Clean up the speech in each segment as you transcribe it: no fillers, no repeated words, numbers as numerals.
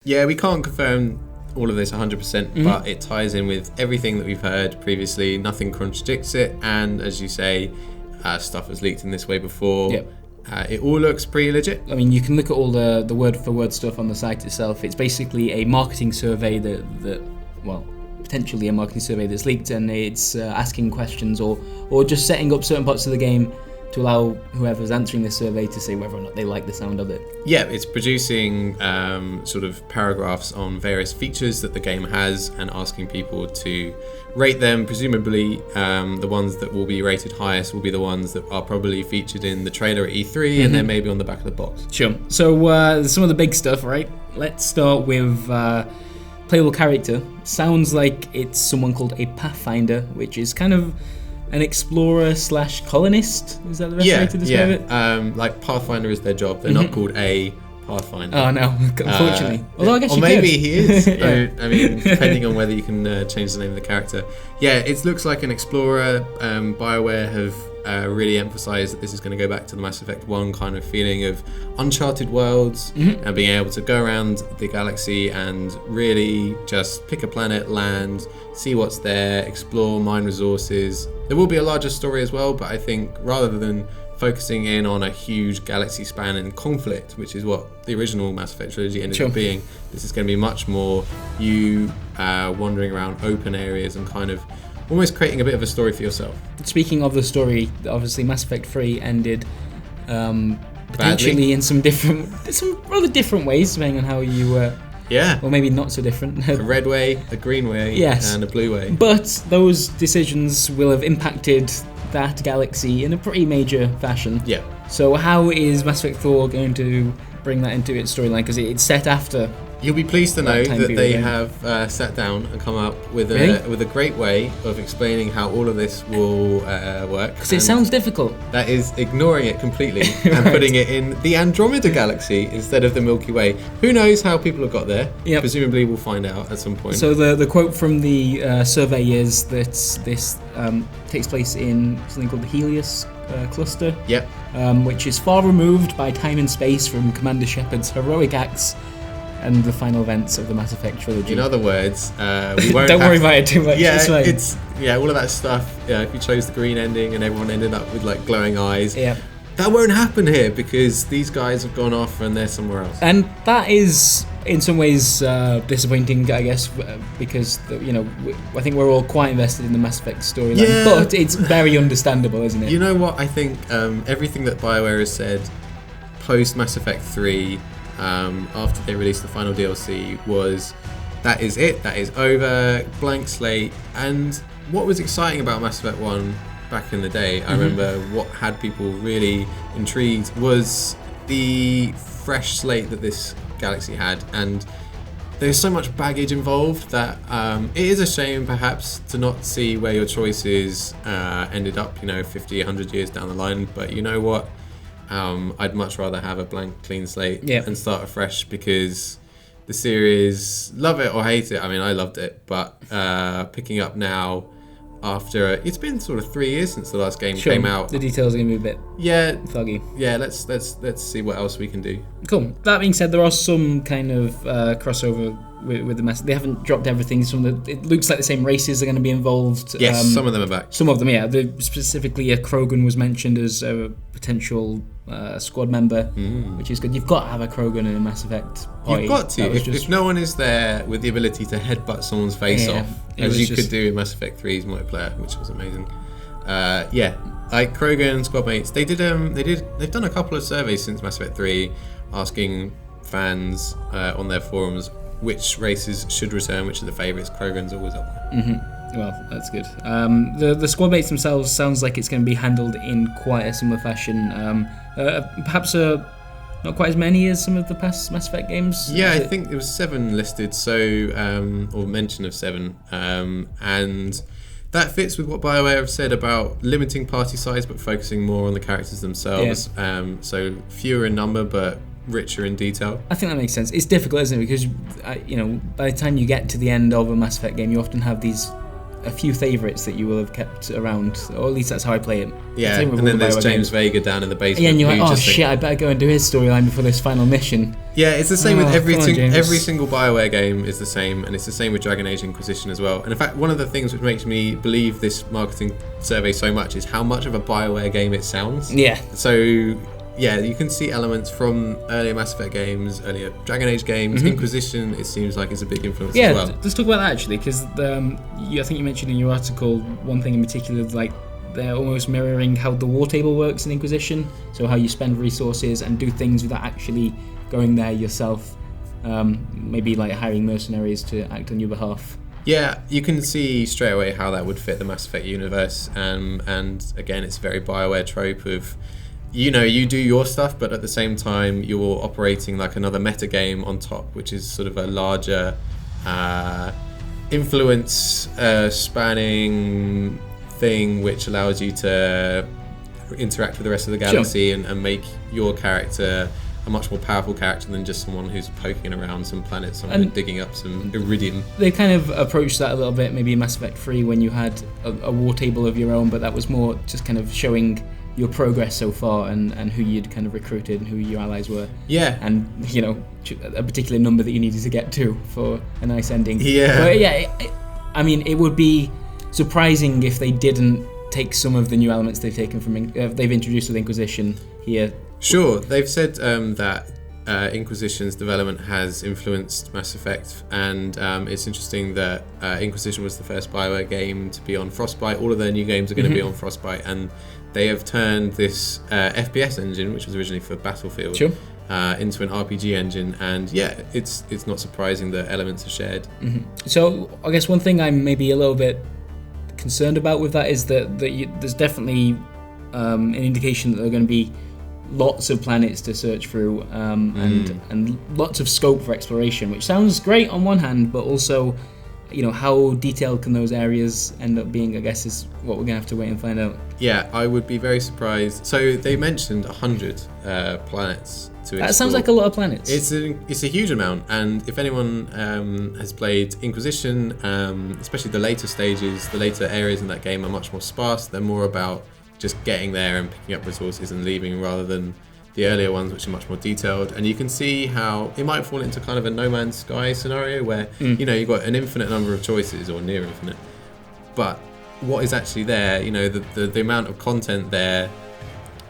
Yeah, we can't confirm all of this 100%, but it ties in with everything that we've heard previously. Nothing contradicts it, and as you say, stuff was leaked in this way before. Yep. It all looks pretty legit. I mean, you can look at all the word-for-word stuff on the site itself. It's basically a marketing survey that potentially a marketing survey that's leaked, and it's asking questions or just setting up certain parts of the game to allow whoever's answering this survey to say whether or not they like the sound of it. Yeah, it's producing sort of paragraphs on various features that the game has and asking people to rate them. Presumably, the ones that will be rated highest will be the ones that are probably featured in the trailer at E3 and then maybe on the back of the box. Sure. So some of the big stuff, right? Let's start with playable character. Sounds like it's someone called a Pathfinder, which is kind of an explorer / colonist. Is that the best way to describe it? Like Pathfinder is their job. They're not called a Pathfinder. Oh no, unfortunately. Although I guess or maybe could. he is. Yeah. I mean, depending on whether you can change the name of the character. Yeah, it looks like an explorer. BioWare have really emphasised that this is going to go back to the Mass Effect 1 kind of feeling of uncharted worlds and being able to go around the galaxy and really just pick a planet, land, see what's there, explore, mine resources. There will be a larger story as well, but I think rather than focusing in on a huge galaxy span and conflict, which is what the original Mass Effect trilogy ended up being, this is going to be much more you wandering around open areas and kind of almost creating a bit of a story for yourself. Speaking of the story, obviously Mass Effect 3 ended potentially in some rather different ways, depending on how you or maybe not so different. A red way, a green way, and a blue way. But those decisions will have impacted that galaxy in a pretty major fashion. Yeah. So how is Mass Effect 4 going to bring that into its storyline? Because it's set after. You'll be pleased to know that they have sat down and come up with a great way of explaining how all of this will work. Because it sounds difficult. That is ignoring it completely and putting it in the Andromeda Galaxy instead of the Milky Way. Who knows how people have got there? Yep. Presumably we'll find out at some point. So the quote from the survey is that this takes place in something called the Helios cluster. Yep. Which is far removed by time and space from Commander Shepard's heroic acts and the final events of the Mass Effect trilogy. In other words, we won't don't worry about it too much. Yeah, all of that stuff. Yeah, if you chose the green ending and everyone ended up with like glowing eyes, that won't happen here because these guys have gone off and they're somewhere else. And that is, in some ways, disappointing, I guess, because I think we're all quite invested in the Mass Effect storyline, but it's very understandable, isn't it? You know what? I think everything that BioWare has said post Mass Effect 3. After they released the final DLC was that is it, that is over, blank slate. And what was exciting about Mass Effect 1 back in the day, I remember what had people really intrigued was the fresh slate that this galaxy had, and there's so much baggage involved that it is a shame perhaps to not see where your choices ended up 50, 100 years down the line, but you know what? I'd much rather have a blank, clean slate and start afresh because the series, love it or hate it, I mean, I loved it, but picking up now after it's been sort of 3 years since the last game came out. The details are going to be a bit foggy. Yeah, let's see what else we can do. Cool. That being said, there are some kind of crossover with the Mass. They haven't dropped everything. It looks like the same races are going to be involved. Yes, some of them are back. Some of them, yeah. Specifically, a Krogan was mentioned as a potential squad member, which is good. You've got to have a Krogan in a Mass Effect party. You've got to. If no one is there with the ability to headbutt someone's face off, as you could do in Mass Effect 3's multiplayer, which was amazing. Like Krogan squad mates, they've done a couple of surveys since Mass Effect 3, asking fans on their forums which races should return, which are the favourites. Krogan's always up there. Well, that's good. The squad mates themselves sounds like it's going to be handled in quite a similar fashion. Perhaps not quite as many as some of the past Mass Effect games. Yeah, I think there was 7 listed, or mention of 7, and that fits with what BioWare have said about limiting party size but focusing more on the characters themselves. So fewer in number but richer in detail. I think that makes sense. It's difficult, isn't it? Because by the time you get to the end of a Mass Effect game, you often have these a few favourites that you will have kept around, or at least that's how I play it. Yeah, and then there's James Vega down in the basement. Yeah, and you're like, oh shit, I better go and do his storyline before this final mission. Yeah, it's the same with every single BioWare game is the same, and it's the same with Dragon Age Inquisition as well. And in fact, one of the things which makes me believe this marketing survey so much is how much of a BioWare game it sounds. Yeah. So yeah, you can see elements from earlier Mass Effect games, earlier Dragon Age games. Inquisition, it seems like, is a big influence as well. Yeah, let's talk about that actually, because I think you mentioned in your article one thing in particular, like they're almost mirroring how the war table works in Inquisition, so how you spend resources and do things without actually going there yourself, maybe like hiring mercenaries to act on your behalf. Yeah, you can see straight away how that would fit the Mass Effect universe, and again, it's a very BioWare trope of, you do your stuff, but at the same time you're operating like another meta game on top, which is sort of a larger influence spanning thing, which allows you to interact with the rest of the galaxy and make your character a much more powerful character than just someone who's poking around some planets and digging up some iridium. They kind of approached that a little bit maybe in Mass Effect 3 when you had a war table of your own, but that was more just kind of showing your progress so far and who you'd kind of recruited and who your allies were. Yeah. And, a particular number that you needed to get to for a nice ending. Yeah. But yeah, it would be surprising if they didn't take some of the new elements they've taken from they've introduced with Inquisition here. Sure. They've said that Inquisition's development has influenced Mass Effect, and it's interesting that Inquisition was the first BioWare game to be on Frostbite. All of their new games are going to be on Frostbite, and they have turned this FPS engine, which was originally for Battlefield, into an RPG engine, and yeah, it's not surprising that elements are shared. So I guess one thing I'm maybe a little bit concerned about with that is that there's definitely an indication that there are going to be lots of planets to search through, and lots of scope for exploration, which sounds great on one hand, but also, how detailed can those areas end up being, I guess, is what we're going to have to wait and find out. Yeah, I would be very surprised. So they mentioned 100 planets to explore. That sounds like a lot of planets. It's a huge amount, and if anyone has played Inquisition, especially the later stages, the later areas in that game are much more sparse. They're more about just getting there and picking up resources and leaving, rather than the earlier ones, which are much more detailed. And you can see how it might fall into kind of a No Man's Sky scenario where you've got an infinite number of choices, or near infinite, but what is actually there, the amount of content there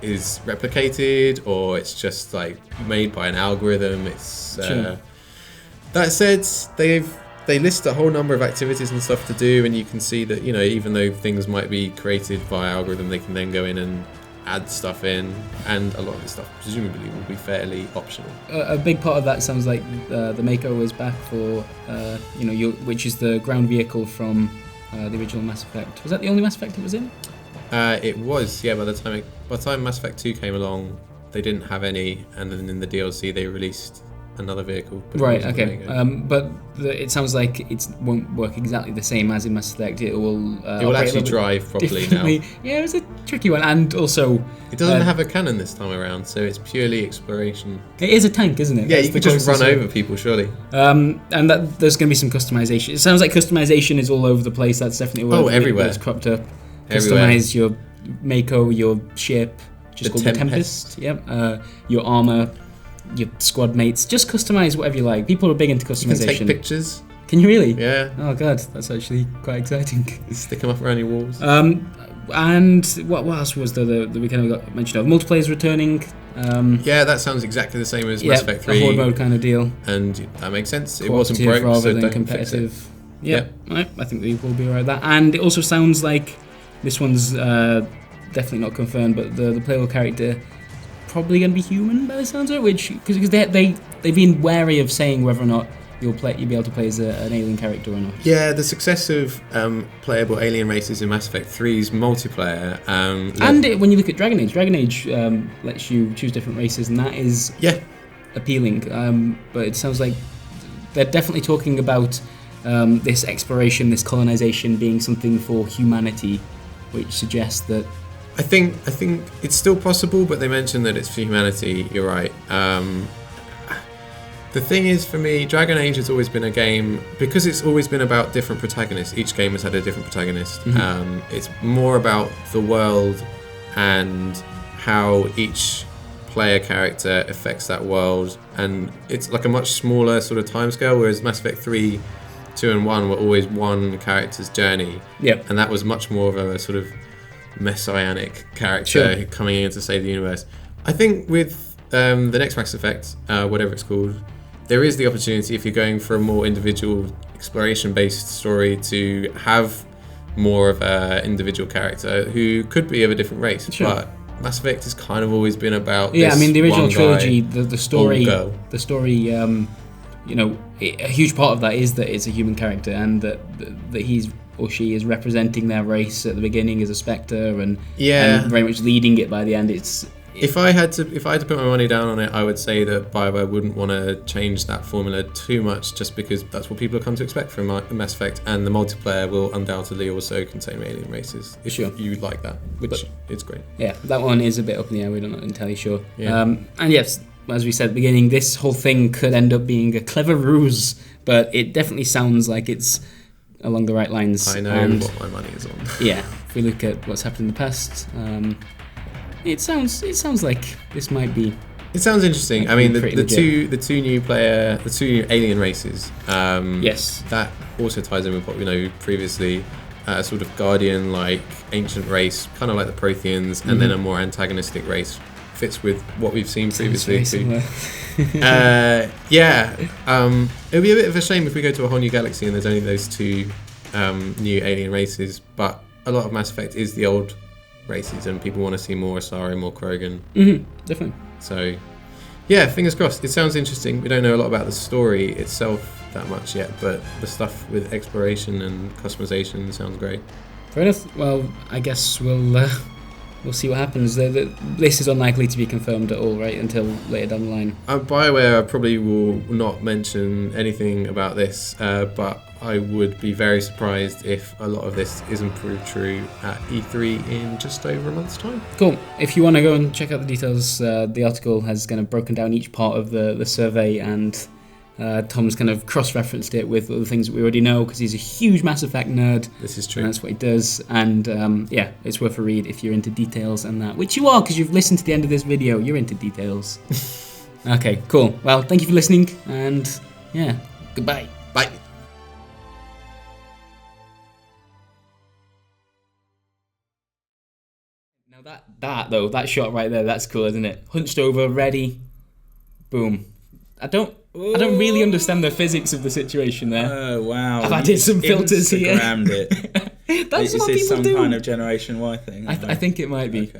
is replicated, or it's just like made by an algorithm. It's that said, they list a whole number of activities and stuff to do, and you can see that even though things might be created by algorithm, they can then go in and add stuff in, and a lot of the stuff presumably will be fairly optional. A big part of that sounds like the Mako is back for which is the ground vehicle from the original Mass Effect. Was that the only Mass Effect it was in? It was, yeah. By the time Mass Effect 2 came along, they didn't have any, and then in the DLC they released another vehicle. Right, okay. But it sounds like it won't work exactly the same as in Mass Effect. It will actually drive properly now. Yeah, it was a tricky one, and also it doesn't have a cannon this time around, so it's purely exploration. It is a tank, isn't it? Yeah, you could just run over people, surely. And there's going to be some customization. It sounds like customization is all over the place. That's definitely where everywhere. It's cropped up. Customize your Mako, your ship, just called the Tempest. Yep. Your armor, your squad mates. Just customize whatever you like. People are big into customization. You can take pictures. Can you really? Yeah. Oh god, that's actually quite exciting. Stick them up around your walls. And what else was there that we kind of got mentioned of? Multiplayer's returning. Yeah, that sounds exactly the same as Mass Effect 3. A horde mode kind of deal. And that makes sense. It wasn't broke, rather so than competitive. Yep. Right. I think we will be alright with that. And it also sounds like this one's definitely not confirmed, but the playable character probably going to be human by the sounds of it, which because they've been wary of saying whether or not you'll be able to play as an alien character or not. Yeah, the success of playable alien races in Mass Effect 3's multiplayer, and when you look at Dragon Age lets you choose different races, and that is appealing. But it sounds like they're definitely talking about this exploration, this colonization being something for humanity, which suggests that I think it's still possible, but they mentioned that it's for humanity. You're right. The thing is, for me, Dragon Age has always been a game, because it's always been about different protagonists. Each game has had a different protagonist. It's more about the world and how each player character affects that world, and it's like a much smaller sort of timescale, whereas Mass Effect 3, 2 and 1 were always one character's journey. Yep. And that was much more of a sort of messianic character coming in to save the universe. I think with the next Mass Effect, whatever it's called, there is the opportunity, if you're going for a more individual exploration-based story, to have more of an individual character who could be of a different race. But Mass Effect has kind of always been about I mean, the original one trilogy, guy, the story, girl. You know, a huge part of that is that it's a human character, and that he's or she is representing their race at the beginning as a Spectre, and very much leading it by the end. If I had to put my money down on it, I would say that BioWare wouldn't want to change that formula too much, just because that's what people have come to expect from Mass Effect, and the multiplayer will undoubtedly also contain alien races. If you like that, which is great. Yeah, that one is a bit up in the air. We're not entirely sure. Yeah. And yes, as we said at the beginning, this whole thing could end up being a clever ruse, but it definitely sounds like it's along the right lines. I know what my money is on. Yeah, if we look at what's happened in the past, it sounds like this might be. It sounds interesting. I mean, the two new alien races. Yes. That also ties in with what we know previously. A sort of guardian-like ancient race, kind of like the Protheans, and then a more antagonistic race. Fits with what we've seen previously too. It would be a bit of a shame if we go to a whole new galaxy and there's only those two new alien races. But a lot of Mass Effect is the old races, and people want to see more Asari, more Krogan. Definitely. So, yeah, fingers crossed. It sounds interesting. We don't know a lot about the story itself that much yet, but the stuff with exploration and customization sounds great. Fair enough. Well, I guess we'll see what happens. This is unlikely to be confirmed at all, right, until later down the line. BioWare probably will not mention anything about this, but I would be very surprised if a lot of this isn't proved true at E3 in just over a month's time. Cool. If you want to go and check out the details, the article has kind of broken down each part of the survey, and Tom's kind of cross-referenced it with other things that we already know, because he's a huge Mass Effect nerd. This is true. And that's what he does. And it's worth a read if you're into details and that, which you are, because you've listened to the end of this video. You're into details. Okay, cool. Well, thank you for listening, and goodbye. Bye. Now that shot right there, that's cool, isn't it? Hunched over, ready, boom. I don't really understand the physics of the situation there. Oh wow! I've added some filters here. Instagrammed it. That's is what this people some do. kind of Generation Y thing? I think it might be. Okay.